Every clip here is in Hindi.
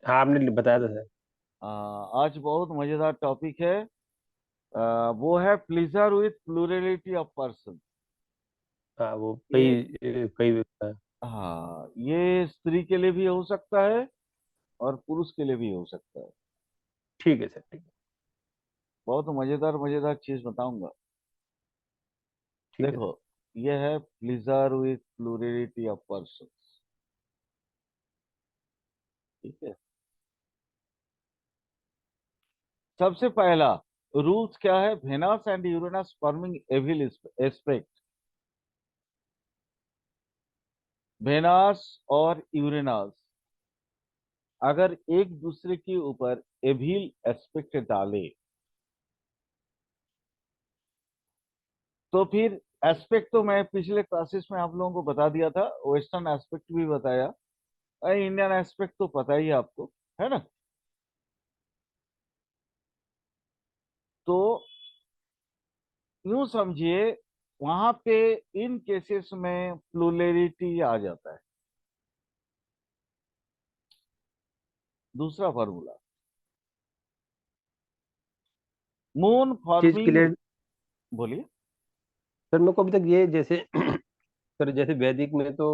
हाँ आपने बताया था सर। आज बहुत मजेदार टॉपिक है। वो है pleasure with plurality of person. हाँ वो ये कई हाँ, ये स्त्री के लिए भी हो सकता है और पुरुष के लिए भी हो सकता है। ठीक है सर, ठीक है। बहुत मजेदार मजेदार चीज बताऊंगा। ठीक है देखो, सर। ये है pleasure with plurality of person. ठीक है। सबसे पहला रूल्स क्या है? Venus and Uranus forming evil aspect. Venus और यूरेनस अगर एक दूसरे के ऊपर एविल एस्पेक्ट डाले तो फिर एस्पेक्ट तो मैं पिछले क्लासेस में आप लोगों को बता दिया था, वेस्टर्न एस्पेक्ट भी बताया, इंडियन एस्पेक्ट तो पता ही है आपको, है ना? तो यूं समझिए, वहां पे इन केसेस में प्लूरलिटी आ जाता है। दूसरा फॉर्मूला, मून चीज फॉर्मिंग। क्लियर। बोलिए। सर मेरे को अभी तक ये जैसे सर जैसे वैदिक में तो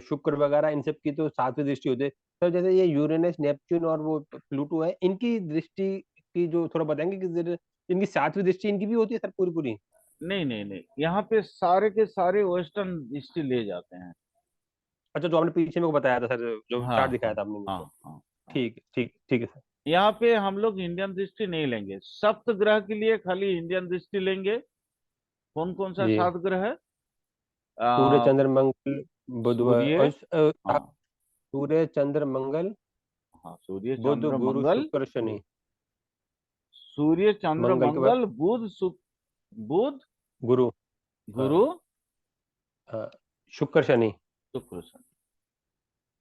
शुक्र वगैरह इन सब की तो सातवीं दृष्टि होती है। सर जैसे ये यूरेनस नेपच्यून और वो प्लूटो है, इनकी दृष्टि की जो थोड़ा बताएंगे कि इनकी सातवीं दृष्टि इनकी भी होती है सर पूरी पूरी? नहीं नहीं नहीं, यहाँ पे सारे के सारे वेस्टर्न हिस्ट्री ले जाते हैं। अच्छा, जो आपने पीछे मेरे को बताया था सर, जो हाँ चार्ट दिखाया हाँ था आपने मेरे हाँ को। हाँ हाँ। ठीक है, ठीक, ठीक है सर। यहाँ पे हम लोग इंडियन दृष्टि नहीं लेंगे, सप्त ग्रह के लिए खाली इंडियन दृष्टि लेंगे। कौन कौन सा जी। सात ग्रह है? सूर्य आ, चंद्र मंगल बुध सूर्य। और हाँ सूर्य चंद्र मंगल हाँ, सूर्य बुध चंद्र गुरु मंगल। शुक्र शनि। सूर्य चंद्र मंगल के बाद मंगल बुध बुध, गुरु। गुरु, हाँ। हाँ, शुक्र शनि। शुक्र शनि।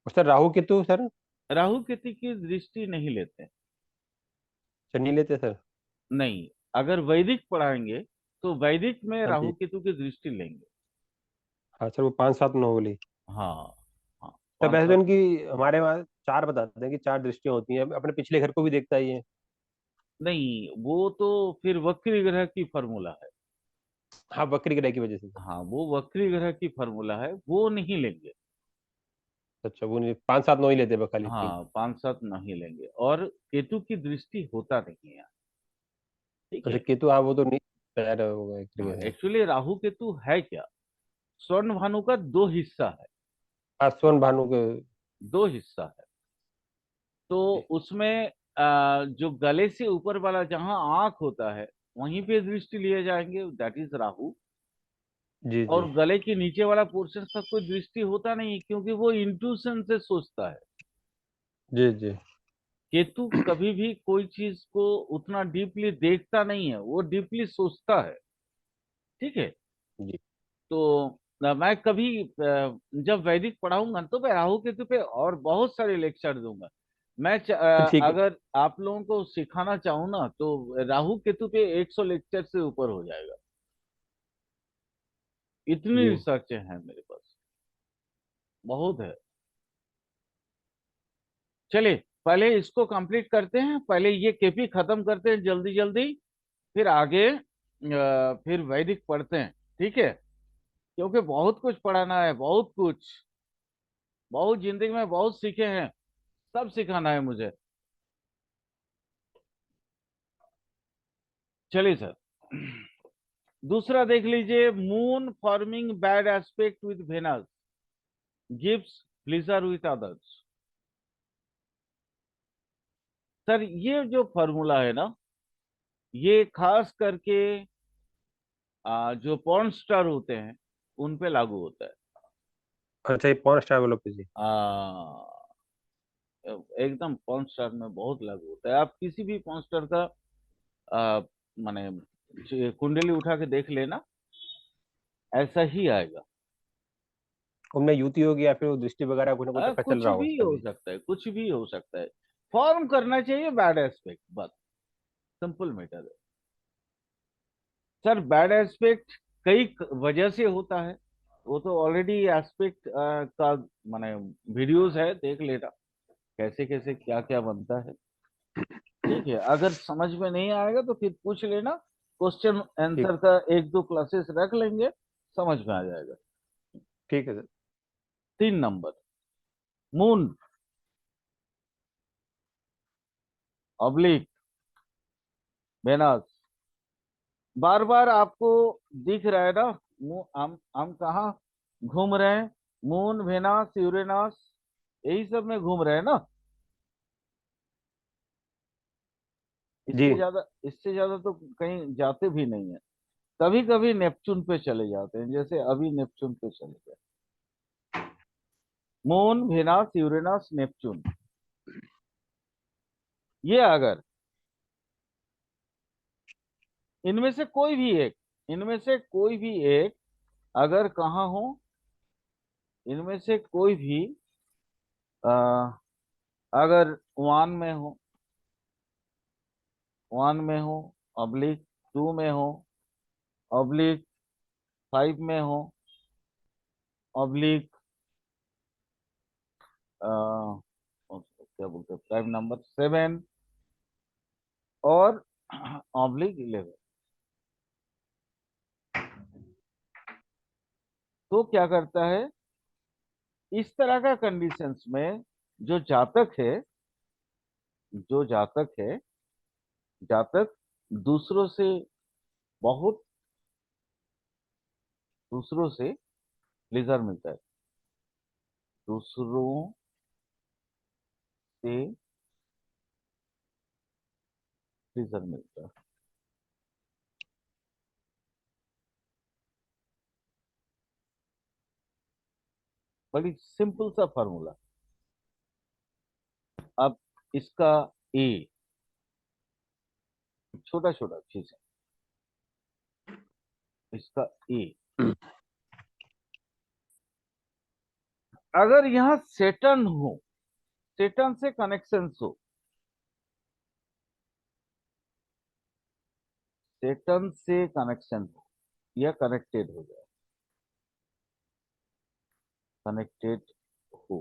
और सर राहु केतु सर? राहु केतु की दृष्टि नहीं लेते। शनि लेते सर? नहीं, अगर वैदिक पढ़ाएंगे तो वैदिक में हाँ राहु जी। केतु की दृष्टि लेंगे। हाँ सर, वो 5 7 9 बोली। हाँ हाँ, सर पांच वैसे तो सात। इनकी हमारे वहाँ चार बताते हैं कि चार दृष्टियां होती हैं, अपने पिछले घर को भी देखता ही है। नहीं, वो तो फिर वक्री ग्रह की फॉर्मूला है। हाँ, वक्री ग्रह की वजह से। हाँ, वो वक्री ग्रह की फॉर्मूला है, वो नहीं लेंगे। अच्छा, वो नहीं 5 7 9 ही लेते हैं खाली, ठीक। हाँ, पांच सात नहीं लेंगे, और केतु की दृष्टि होता नहीं है। ठीक अच्छा है। केतु, हाँ वो तो नहीं तैयार होगा एक हाँ, तरीके से। एक्चुअली राहु केतु है क्या? स्वर्ण भानु का दो हिस्सा है। हाँ, स्वर्ण भानु के। दो हिस्सा है। तो उसमें जो गले से ऊपर वाला जहां आंख होता है, वहीं पे दृष्टि लिए जाएंगे, दैट इज राहु। जी जी। और गले के नीचे वाला पोर्शन का कोई दृष्टि होता नहीं, क्योंकि वो इंट्यूशन से सोचता है। जी जी। केतु कभी भी कोई चीज को उतना डीपली देखता नहीं है, वो डीपली सोचता है। ठीक है। जी। तो मैं कभी जब वैदिक पढ़ाऊंगा तो मैं राहु केतु पे और बहुत सारे लेक्चर दूंगा। तो ठीक है। अगर आप लोगों को सिखाना चाहूँ ना, तो राहु केतु पे 100 लेक्चर से ऊपर हो जाएगा। इतनी जी। रिसर्च है मेरे पास, बहुत है। चलिए, पहले इसको कंप्लीट करते हैं, पहले ये केपी खत्म करते हैं जल्दी जल्दी, फिर आगे फिर वैदिक पढ़ते हैं। ठीक है। क्योंकि बहुत कुछ पढ़ाना है, बहुत कुछ, बहुत जिंदगी में बहुत सीखे हैं, सब सिखाना है मुझे। चलिए सर, दूसरा देख लीजिए, moon forming bad aspect with Venus gives pleasure with others. Sir, ये जो फॉर्मूला है ना, ये खास करके जो पॉर्न स्टार होते हैं उन पे लागू होता है। अच्छा, ये 5 स्टार वालों पे जी। आ, एकदम पॉर्न स्टार में बहुत लागू होता है। आप किसी भी पॉर्न स्टार का आ, माने कुंडली उठा के देख लेना, ऐसा ही आएगा। उनमें युति होगी या फिर वो दृष्टि वगैरह कुछ ना कुछ चक्कर चल कुछ रहा होगा भी उसका हो भी। सकता है, कुछ भी हो सकता है। फॉर्म करना चाहिए बैड एस्पेक्ट, बस, सिंपल मैटर है। सर, बैड एस्पेक्ट कई वजह से होता है, वो तो ऑलरेडी एस्पेक्ट का माने वीडियोस है, देख लेना। कैसे कैसे क्या क्या बनता है। ठीक है, अगर समझ में नहीं आएगा तो फिर पूछ लेना, क्वेश्चन ठीक। आंसर का एक दो क्लासेस रख लेंगे, समझ में आ जाएगा। ठीक है sir. 3 number, moon oblique Venus. बार बार आपको दिख रहा है ना, हम कहाँ घूम रहे हैं? मून, वेनस, यूरेनस, यही सब में घूम रहे हैं ना। जी। इससे ज्यादा तो कहीं जाते भी नहीं है। कभी कभी नेपच्यून पे चले जाते हैं, जैसे अभी नेपच्यून पे चले गए। मून, वेनस, यूरेनस, नेपच्यून, ये अगर इनमें से कोई भी एक, इनमें से कोई भी एक अगर कहाँ हो, इनमें से कोई भी आ, अगर वन में हो, वन में हो, ऑब्लिक टू में हो, ऑब्लिक फाइव में हो, ऑब्लिक क्या बोलते हैं, प्राइम नंबर 7, और ऑब्लिक 11, तो क्या करता है इस तरह का कंडीशंस में? जो जातक है, जो जातक है, जातक दूसरों से बहुत, दूसरों से प्लेजर मिलता है, दूसरों से प्लेजर मिलता है। बड़ी सिंपल सा फॉर्मूला। अब इसका ए, छोटा छोटा चीज है, इसका ए, अगर यहाँ सेटन हो, सेटन से कनेक्शन हो, सेटन से कनेक्शन हो या कनेक्टेड हो जाए, कनेक्टेड हो,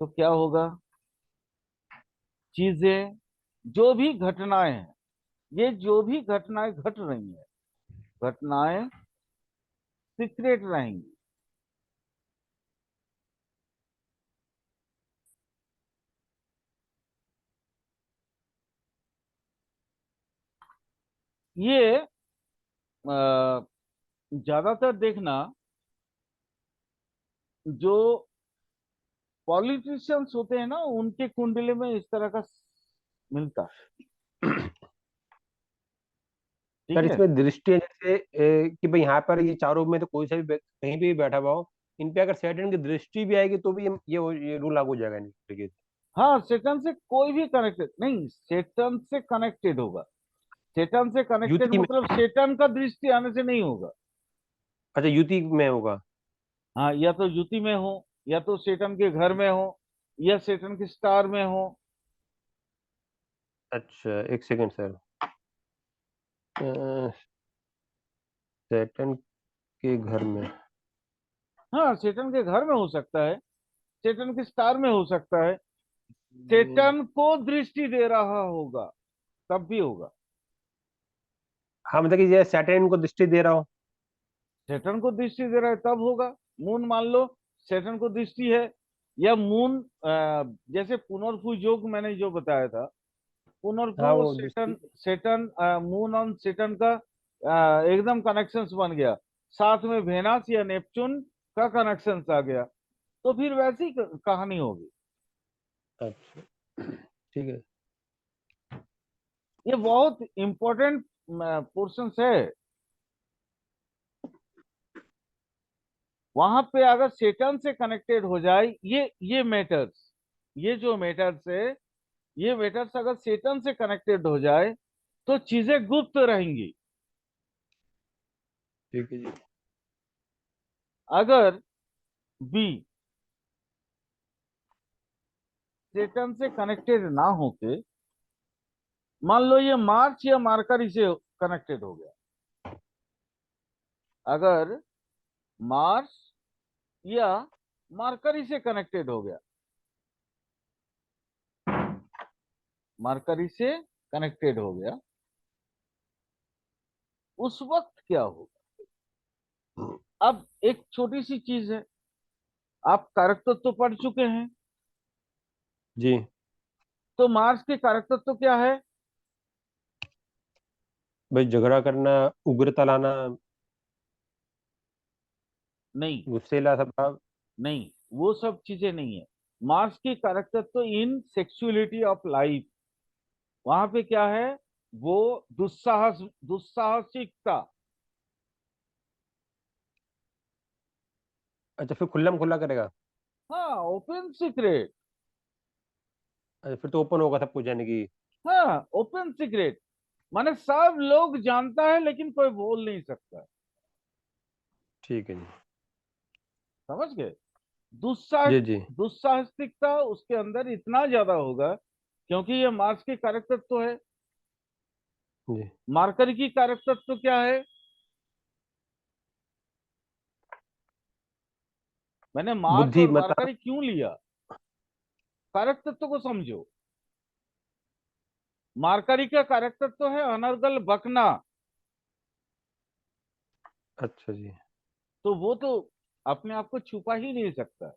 तो क्या होगा? चीजें, जो भी घटनाएं हैं, ये जो भी घटनाएं घट रही हैं, घटनाएं सीक्रेट रहेंगी। ये ज्यादातर देखना, जो पॉलिटिशियंस होते हैं ना, उनके कुंडली में इस तरह का मिलता है। ठीक सर है। इसमें दृष्टि है जैसे कि भाई यहाँ पर ये चारों में तो कोई सा भी कहीं पे भी बैठा हुआ हो, इन पे अगर सैटर्न की दृष्टि भी आएगी तो भी ये रूल लागू हो जाएगा नहीं तरीके से। हाँ, सेटन से कोई भी कनेक्टेड नहीं, सेटन से कनेक्टेड होगा। सेटन से कनेक्टेड युति में। मतलब सेटन का दृष्टि आने से नहीं होगा। अच्छा युति में होगा। हाँ, या तो युति में हो, या तो सेटन के घर में हो, या सेटन के स्टार में हो। अच्छा एक सेकंड सर। सैटर्न के घर में। हाँ, सेटन के घर में हो सकता है, सेटन के स्टार में हो सकता है, सेटन को दृष्टि दे रहा होगा, तब भी होगा। हाँ मतलब कि ये सैटर्न को दृष्टि दे रहा हो। सेटन को दृष्टि दे रहा है तब होगा। मून मान लो सेटन को दृष्टि है, या मून जैसे पुनर्भु योग मैंने जो बताया था, हाँ पुनर्भु और वो सेटन, दृष्टि। मून और सेटन का एकदम कनेक्शंस बन गया, साथ में वेनस या नेपच्यून का कनेक्शंस आ गया, तो फिर वैसी कहानी होगी। अच्छा ठीक है। ये बहुत इंपॉर्टेंट पोर्शन है। वहां पे अगर सेटन से कनेक्टेड हो जाए, ये मैटर्स, ये जो मैटर्स है, ये मैटर्स अगर सेटन से कनेक्टेड हो जाए तो चीजें गुप्त रहेंगी। ठीक है जी। अगर बी सेटन से कनेक्टेड ना होके, मान लो ये मार्च या मार्करी से कनेक्टेड हो गया, अगर मार्स या मार्करी से कनेक्टेड हो गया, मरकरी से कनेक्टेड हो गया, उस वक्त क्या होगा? अब एक छोटी सी चीज है, आप कारक तत्व तो पढ़ चुके हैं, जी तो मार्स के कारक तत्व तो क्या है? भाई, झगड़ा करना, उग्रता लाना, नहीं, गुस्सेला स्वभाव। नहीं, वो सब चीजें नहीं है। मार्स की कारक तत्व तो इन सेक्सुअलिटी ऑफ लाइफ, वहां पे क्या है? वो दुस्साहसिकता। अच्छा, फिर खुल्लम खुल्ला करेगा। हाँ, ओपन सीक्रेट। अच्छा, फिर तो ओपन होगा सब कुछ, यानी कि। हाँ, ओपन सीक्रेट, माने सब लोग जानता है लेकिन कोई बोल नहीं सकता। ठीक है जी। समझ गए? दुस्साह जी जी दुस्साहसिकता उसके अंदर इतना ज्यादा होगा, क्योंकि ये मार्स की कारक तत्व तो है। जी। मार्कर की कारक तत्व तो क्या है? मैंने मार्स और बुद्धिमत्ता। मार्कर क्यों लिया? कारक तत्व को समझो। मार्करी का कारक तत्व है अनर्गल बकना, अच्छा जी। तो वो तो अपने आप को छुपा ही नहीं सकता,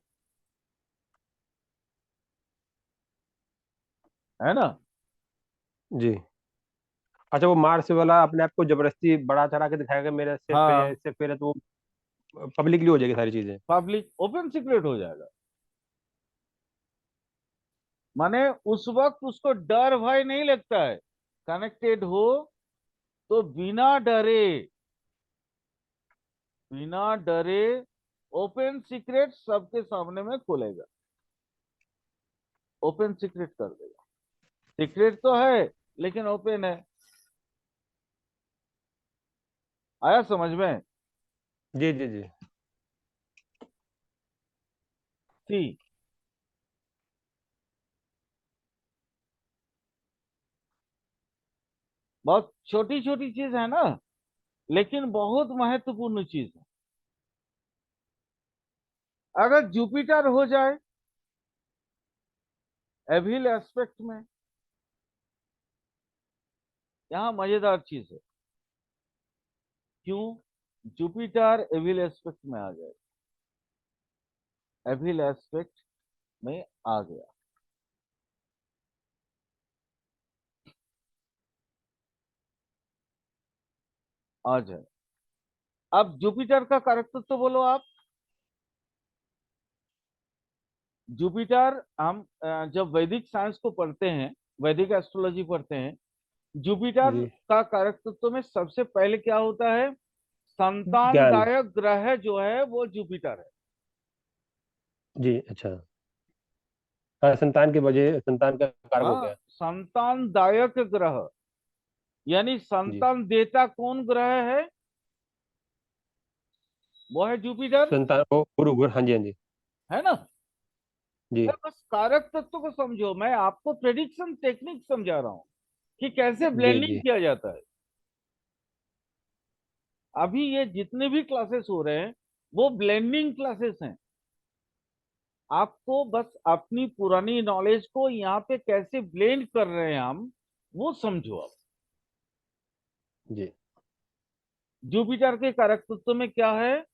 है ना? जी। अच्छा, वो मार्स वाला अपने आप को जबरदस्ती बढ़ा चढ़ा के दिखाएगा, मेरा सिर्फ या हाँ, इससे फिर तो वो पब्लिकली हो जाएगी सारी चीजें। पब्लिक ओपन सीक्रेट हो जाएगा। माने उस वक्त उसको डर भय नहीं लगता है, कनेक्टेड हो तो बिना डरे, बिना डरे ओपन सीक्रेट सबके सामने में खोलेगा, ओपन सीक्रेट कर देगा। सीक्रेट तो है लेकिन ओपन है। आया समझ में? जी जी जी। ठीक। बहुत छोटी छोटी चीज है ना, लेकिन बहुत महत्वपूर्ण चीज है। अगर जुपिटर हो जाए एविल एस्पेक्ट में, यहां मजेदार चीज है। क्यों जुपिटर एविल एस्पेक्ट में आ जाए? एविल एस्पेक्ट में आ गया, आ जाए। अब जुपिटर का कैरेक्टर तो बोलो आप। जुपिटर हम जब वैदिक साइंस को पढ़ते हैं, वैदिक एस्ट्रोलॉजी पढ़ते हैं, जुपिटर जी। का कारकत्व में सबसे पहले क्या होता है? ज्ञान। संतानदायक ग्रह जो है वो जुपिटर है। जी। अच्छा। हाँ, संतान के वजह, संतान का कारक हो हाँ, गया। संतानदायक ग्रह, यानी जी। संतान देता कौन ग्रह है? वो है जुपिटर, संतान को गुरु गुरु, हाँ जी हाँ जी। है ना? जी मैं बस कारक तत्व को समझो, मैं आपको प्रेडिक्शन टेक्निक समझा रहा हूं कि कैसे जी ब्लेंडिंग जी। किया जाता है। अभी ये जितने भी क्लासेस हो रहे हैं वो ब्लेंडिंग क्लासेस हैं। आपको बस अपनी पुरानी नॉलेज को यहाँ पे कैसे ब्लेंड कर रहे हैं हम, वो समझो आप। जी। जुपिटर के कारक तत्व में क्या है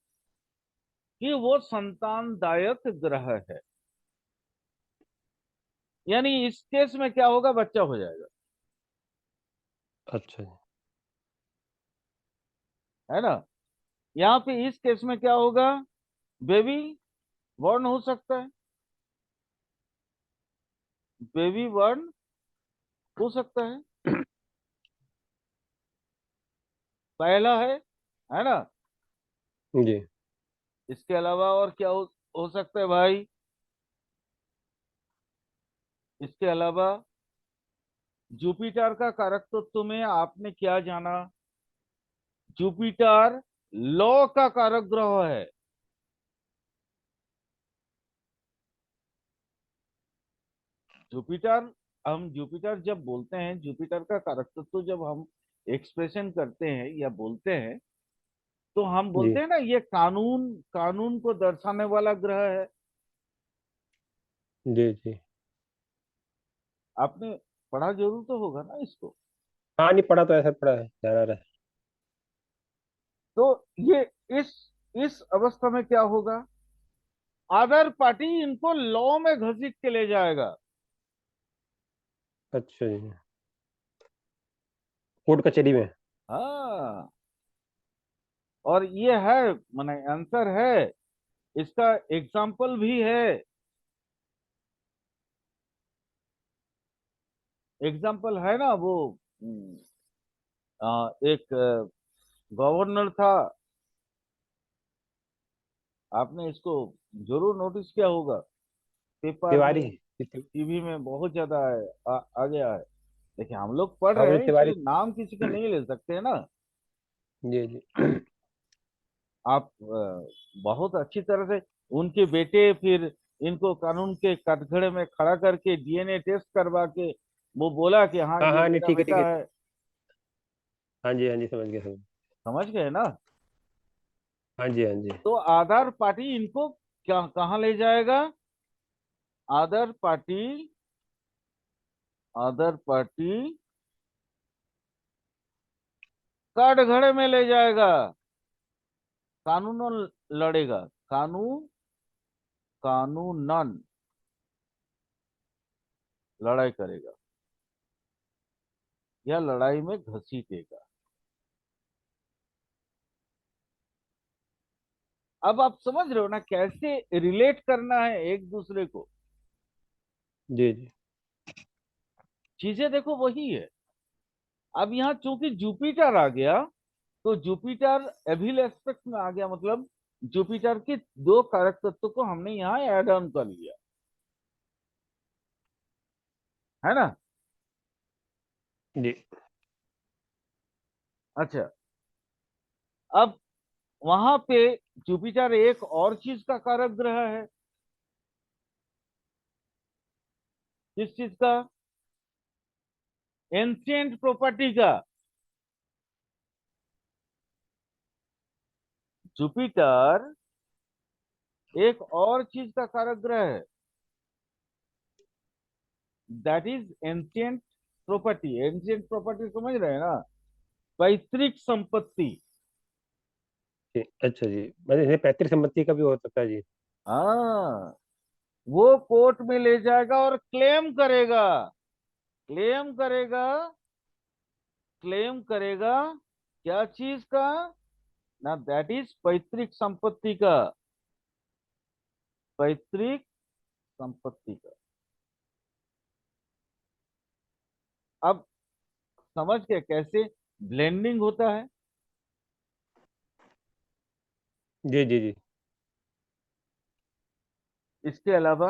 कि वो संतानदायक ग्रह है, यानी इस केस में क्या होगा? बच्चा हो जाएगा, अच्छा जी। है ना? यहाँ पे इस केस में क्या होगा? बेबी बॉर्न हो सकता है, बेबी बॉर्न हो सकता है, पहला है ना? जी। इसके अलावा और क्या हो सकता है भाई? इसके अलावा जुपिटर का कारक तत्व में आपने क्या जाना? जुपिटर लॉ का कारक ग्रह है। जुपिटर, हम जुपिटर जब बोलते हैं, जुपिटर का कारक तत्व जब हम एक्सप्रेशन करते हैं या बोलते हैं, तो हम जी बोलते हैं ना ये कानून, कानून को दर्शाने वाला ग्रह है। जी जी। आपने पढ़ा जरूर तो होगा ना इसको। हाँ नहीं पढ़ा तो ऐसा पढ़ा है, ध्यान आ रहा है। तो ये इस इस अवस्था में क्या होगा, अदर पार्टी इनको लॉ में घसीट के ले जाएगा। अच्छा जी। कोर्ट कचहरी में। हाँ, और ये है, माने आंसर है, इसका एग्जाम्पल भी है। एग्जाम्पल है ना वो, एक गवर्नर था, आपने इसको जरूर नोटिस किया होगा, पेपर तिवारी। में, टीवी में बहुत ज्यादा है, आ गया है। देखिए हम लोग पढ़ हाँ रहे मुझे हैं, तिवारी। इसलिए नाम किसी का नहीं ले सकते हैं ना। जी जी। आप बहुत अच्छी तरह से, उनके बेटे फिर इनको कानून के कटघरे में खड़ा करके डीएनए टेस्ट करवा के वो बोला कि हाँ हाँ ये हाँ नहीं मेरा ठीक है ठीक बेटा है। है। हाँ जी हाँ जी, समझ गया समझ। समझ गए ना। हाँ जी हाँ जी। तो आधार पार्टी इनको क्या कहाँ ले जाएगा, आधार पार्टी, आधार पार्टी कटघरे में ले जाएगा, कानून लड़ेगा, कानून, कानूनन लड़ाई करेगा, या लड़ाई में घसीटेगा। अब आप समझ रहे हो ना कैसे रिलेट करना है एक दूसरे को। जी जी। चीजें देखो वही है। अब यहाँ चूंकि जुपिटर आ गया, तो जुपिटर एविल एस्पेक्ट में आ गया, मतलब जुपिटर के दो कारक तत्व को हमने यहाँ ऐड ऑन कर लिया, है ना। जी अच्छा, अब वहां पे जुपिटर एक और चीज का कारक ग्रह है। किस चीज का, एंशियंट प्रॉपर्टी का। जुपिटर एक और चीज का कारक ग्रह है, that is ancient property. Ancient property समझ रहे हैं ना, पैतृक संपत्ति। जी। अच्छा जी, मतलब इन्हें पैतृक संपत्ति का भी हो सकता है जी। हाँ, वो कोर्ट में ले जाएगा और क्लेम करेगा, क्लेम करेगा, क्लेम करेगा, क्या चीज का, ना दैट इज पैतृक संपत्ति का, पैतृक संपत्ति का। अब समझ के कैसे ब्लेंडिंग होता है। जी जी जी। इसके अलावा,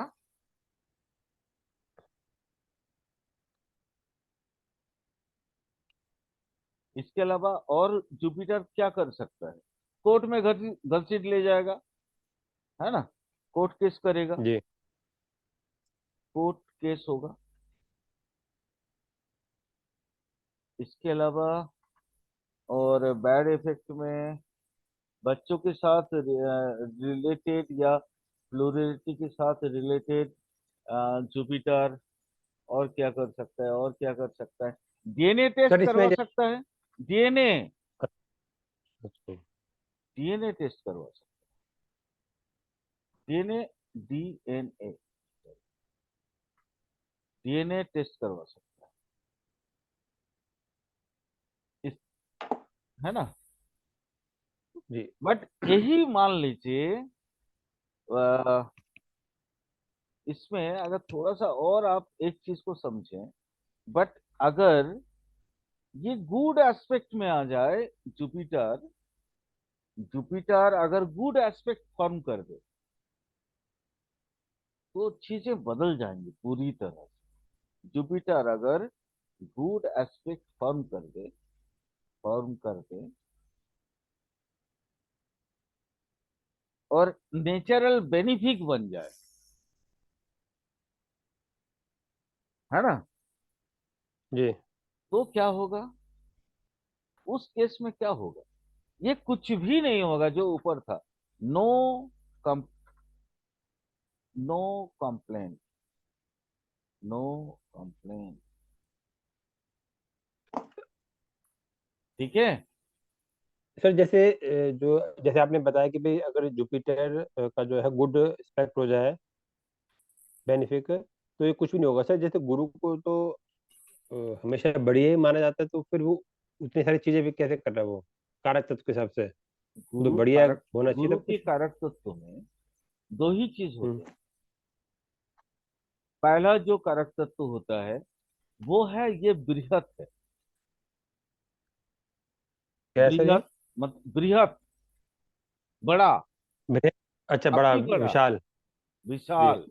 इसके अलावा और जुपिटर क्या कर सकता है, कोर्ट में घसीट ले जाएगा, है ना, कोर्ट केस करेगा, जी कोर्ट केस होगा। इसके अलावा और बैड इफेक्ट में बच्चों के साथ रिलेटेड या फ्लोरिडिटी के साथ रिलेटेड जुपिटर, और क्या कर सकता है, और क्या कर सकता है, डीएनए टेस्ट सर इसमें करवा सकता है, डीएनए, अच्छा। डीएनए टेस्ट करवा सकता है, डीएनए, डीएनए, डीएनए टेस्ट करवा सकता है इस, है ना। जी बट यही मान लीजिए, अ, इसमें अगर थोड़ा सा और आप एक चीज को समझें, बट अगर ये गुड एस्पेक्ट में आ जाए, जुपिटर, जुपिटर अगर गुड एस्पेक्ट फॉर्म कर दे, तो चीजें बदल जाएंगी पूरी तरह से। जुपिटर अगर गुड एस्पेक्ट फॉर्म कर दे, फॉर्म कर दे, और नेचुरल बेनिफिक बन जाए, है ना, जी। तो क्या होगा, उस केस में क्या होगा, ये कुछ भी नहीं होगा जो ऊपर था। नो कम, नो कंप्लेन, नो कंप्लेन, ठीक है। सर जैसे जो जैसे आपने बताया कि भाई अगर जुपिटर का जो है गुड एस्पेक्ट हो जाए, बेनिफिक, तो ये कुछ भी नहीं होगा सर। जैसे गुरु को तो हमेशा बढ़िया ही माना जाता है, तो फिर वो उतनी सारी चीजें भी कैसे कर रहा है वो, कारक तत्व के हिसाब से तो गुरु बढ़िया कारक, होना चाहिए गुरु सब के कुछ। कारक तत्व में दो ही चीज हम्म। होते हैं। पहला जो कारक तत्व होता है वो है ये बृहत है। क्या है सर ये? बृहत मत बृहत, बड़ा, अच्छा, बड़ा काफी बड़ा, विशाल। जी। विशाल।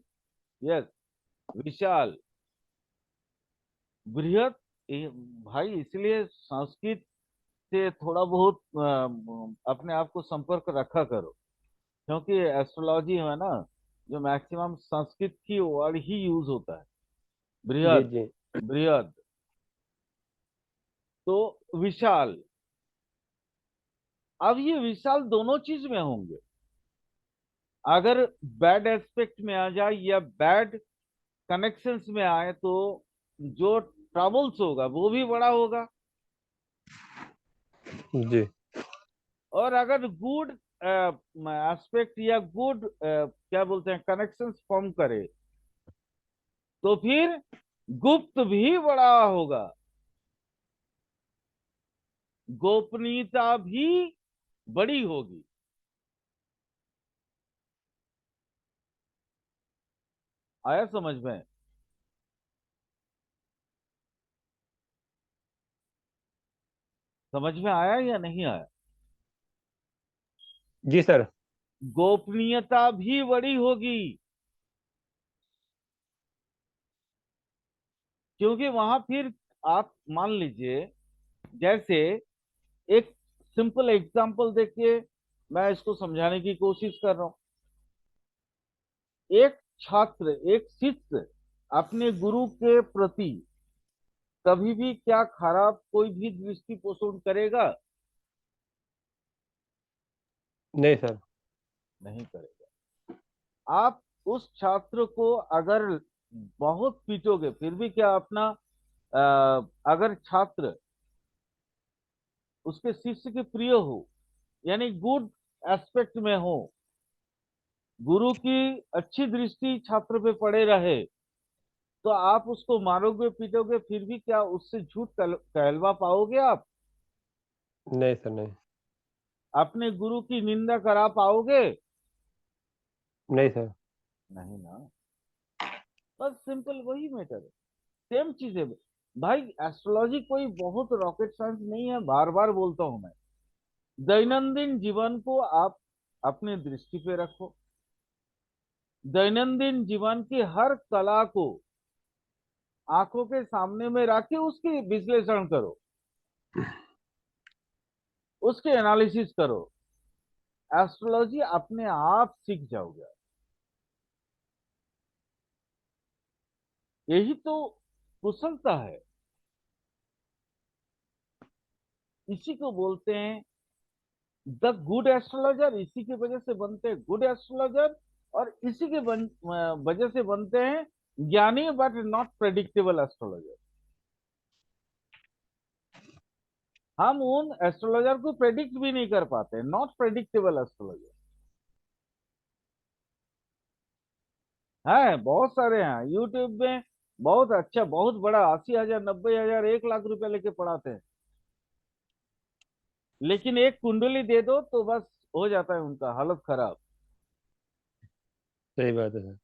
यस, विशाल, बृहत। भाई इसलिए संस्कृत से थोड़ा बहुत अपने आप को संपर्क रखा करो, क्योंकि एस्ट्रोलॉजी है ना, जो मैक्सिमम संस्कृत की वर्ड ही यूज होता है। जी बृहद, जी। बृहद, तो विशाल। अब ये विशाल दोनों चीज में होंगे। अगर बैड एस्पेक्ट में आ जाए या बैड कनेक्शंस में आए तो जो ट्रबल्स होगा वो भी बड़ा होगा। जी। और अगर गुड एस्पेक्ट या गुड क्या बोलते हैं कनेक्शंस फॉर्म करे तो फिर गुप्त भी बड़ा होगा, गोपनीयता भी बड़ी होगी। आया समझ में? समझ में आया या नहीं आया? जी सर। गोपनीयता भी बड़ी होगी, क्योंकि वहां फिर आप मान लीजिए, जैसे एक सिंपल एग्जांपल देखिए, मैं इसको समझाने की कोशिश कर रहा हूं। एक छात्र, एक शिष्य अपने गुरु के प्रति कभी भी क्या खराब कोई भी दृष्टि पोषण करेगा? नहीं सर। नहीं करेगा। आप उस छात्र को अगर बहुत पीटोगे फिर भी क्या अपना अगर छात्र उसके शिष्य के प्रिय हो, यानी गुड एस्पेक्ट में हो, गुरु की अच्छी दृष्टि छात्र पे पड़े रहे, तो आप उसको मारोगे पीटोगे फिर भी क्या उससे झूठ कहलवा पाओगे आप? नहीं सर। नहीं। अपने गुरु की निंदा करा पाओगे? नहीं सर। नहीं ना। बस सिंपल वही मैटर है। सेम चीज है भाई। एस्ट्रोलॉजी कोई बहुत रॉकेट साइंस नहीं है, बार बार बोलता हूं मैं। दैनंदिन जीवन को आप अपने दृष्टि पे रखो, दैनंदिन जीवन की हर कला को आंखों के सामने में रख के उसकी विश्लेषण करो, उसके एनालिसिस करो। एस्ट्रोलॉजी अपने आप सीख जाओगे। यही तो कुशलता है, इसी को बोलते हैं द गुड एस्ट्रोलॉजर। इसी की वजह से बनते हैं गुड एस्ट्रोलॉजर, और इसी के वजह से बनते हैं ज्ञानी बट नॉट प्रेडिक्टेबल एस्ट्रोलॉजर। हम उन एस्ट्रोलॉजर को प्रेडिक्ट भी नहीं कर पाते, नॉट प्रेडिक्टेबल एस्ट्रोलॉजर है। बहुत सारे हैं यूट्यूब में, बहुत अच्छा, बहुत बड़ा, 80,000, 90,000, 1 लाख रुपए लेके पढ़ाते हैं। लेकिन एक कुंडली दे दो तो बस हो जाता है उनका हालत खराब। सही बात है सर।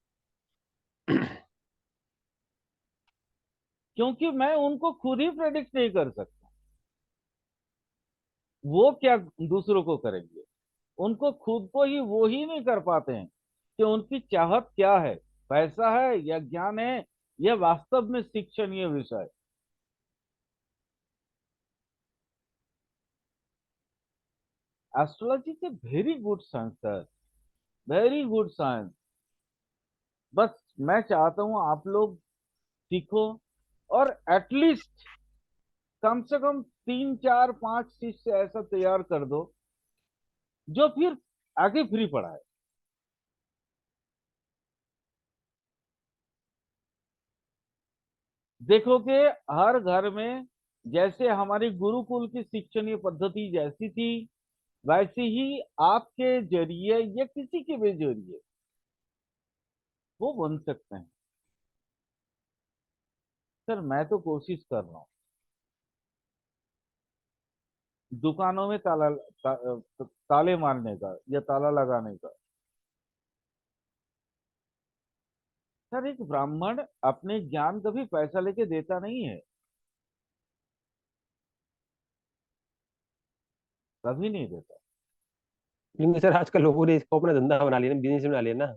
क्योंकि मैं उनको खुद ही प्रेडिक्ट नहीं कर सकता, वो क्या दूसरों को करेंगे? उनको खुद को ही वो ही नहीं कर पाते हैं कि उनकी चाहत क्या है, पैसा है या ज्ञान है या वास्तव में शिक्षणीय विषय। एस्ट्रोलॉजी के very good science sir, very good science. बस मैं चाहता हूं आप लोग सीखो, और एटलीस्ट कम से कम 3 4 5 शिष्य ऐसा तैयार कर दो जो फिर आगे फ्री पढ़ाए। देखो कि हर घर में जैसे हमारी गुरुकुल की शिक्षणीय पद्धति जैसी थी, वैसे ही आपके जरिए या किसी के भी जरिए वो बन सकते हैं। सर मैं तो कोशिश कर रहा हूँ, दुकानों में ताले मारने का या ताला लगाने का। सर एक ब्राह्मण अपने ज्ञान कभी पैसा लेके देता नहीं है, कभी नहीं देता। क्योंकि सर आजकल लोगों ने इसको अपना धंधा बना लिया ना, बिजनेस बना लिया ना।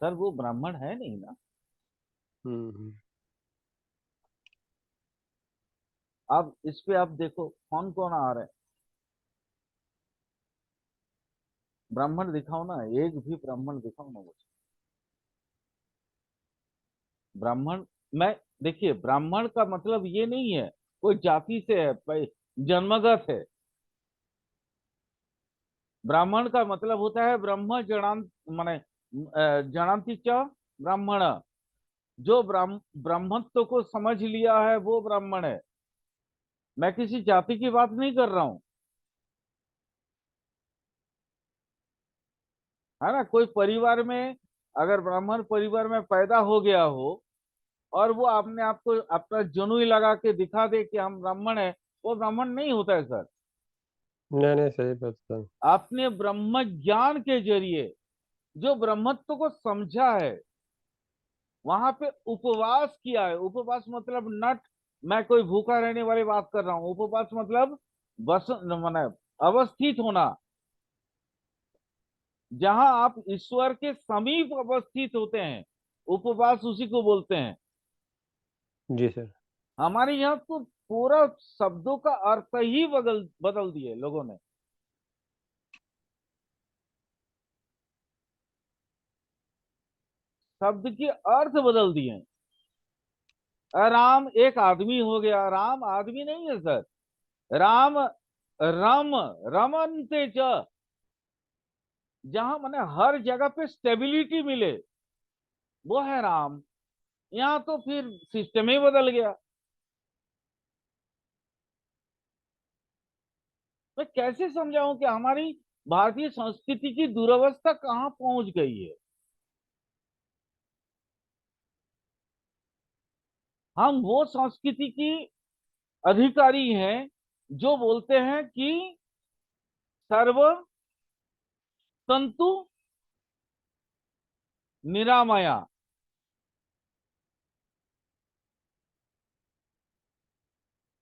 सर वो ब्राह्मण है नहीं ना। हम्म। अब इस पे आप देखो कौन कौन आ रहे हैं। ब्राह्मण दिखाओ ना, एक भी ब्राह्मण दिखाओ ना मुझे। ब्राह्मण, मैं, देखिए ब्राह्मण का मतलब ये नहीं है कोई जाति से है, भाई जन्मगत है। ब्राह्मण का मतलब होता है ब्रह्म जनान, माने जनांति च ब्राह्मण। जो ब्राह्मत्व को समझ लिया है वो ब्राह्मण है। मैं किसी जाति की बात नहीं कर रहा हूं, है ना। कोई परिवार में, अगर ब्राह्मण परिवार में पैदा हो गया हो और वो अपने आप को अपना जनुई लगा के दिखा दे कि हम ब्राह्मण है, वो ब्राह्मण नहीं होता है सर। नहीं नहीं, सही बात सर। आपने ब्रह्म ज्ञान के जरिए जो ब्रह्मत्व को समझा है, वहां पे उपवास किया है। उपवास मतलब नट, मैं कोई भूखा रहने वाली बात कर रहा हूं। उपवास मतलब बस माने अवस्थित होना, जहां आप ईश्वर के समीप अवस्थित होते हैं, उपवास उसी को बोलते हैं। जी सर। हमारे यहाँ तो पूरा शब्दों का अर्थ ही बदल बदल दिए लोगों ने। शब्द के अर्थ बदल दिए। राम एक आदमी हो गया, राम आदमी नहीं है सर। राम रम, रमनते च, जहां माने हर जगह पे स्टेबिलिटी मिले, वो है राम। यहाँ तो फिर सिस्टम ही बदल गया। मैं कैसे समझाऊं कि हमारी भारतीय संस्कृति की दुर्वस्था कहाँ पहुंच गई है। हम वो संस्कृति की अधिकारी हैं जो बोलते हैं कि सर्व तंतु निरामया,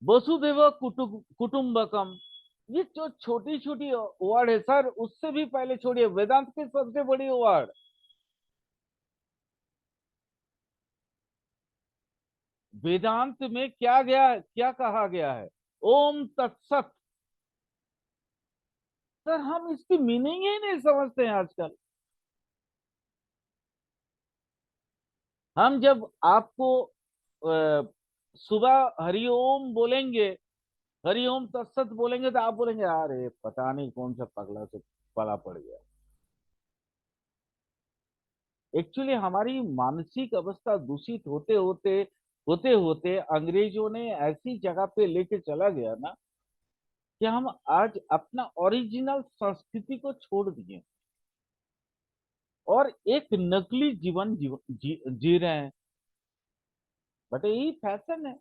वसुदेव कुटुंबकम। ये जो छोटी छोटी वर्ड है सर, उससे भी पहले छोड़िए, वेदांत की सबसे बड़ी वर्ड। वेदांत में क्या गया, क्या कहा गया है? ओम तत्सत। सर हम इसकी मीनिंग ही नहीं समझते हैं आजकल। हम जब आपको सुबह हरिओम बोलेंगे, हरिओम तत्सत बोलेंगे, तो आप बोलेंगे अरे पता नहीं कौन सा पगला से पला पड़ गया। एक्चुअली हमारी मानसिक अवस्था दूषित होते होते अंग्रेजों ने ऐसी जगह पे लेके चला गया ना, कि हम आज अपना ओरिजिनल संस्कृति को छोड़ दिए और एक नकली जीवन जी रहे हैं। बट यही फैशन है।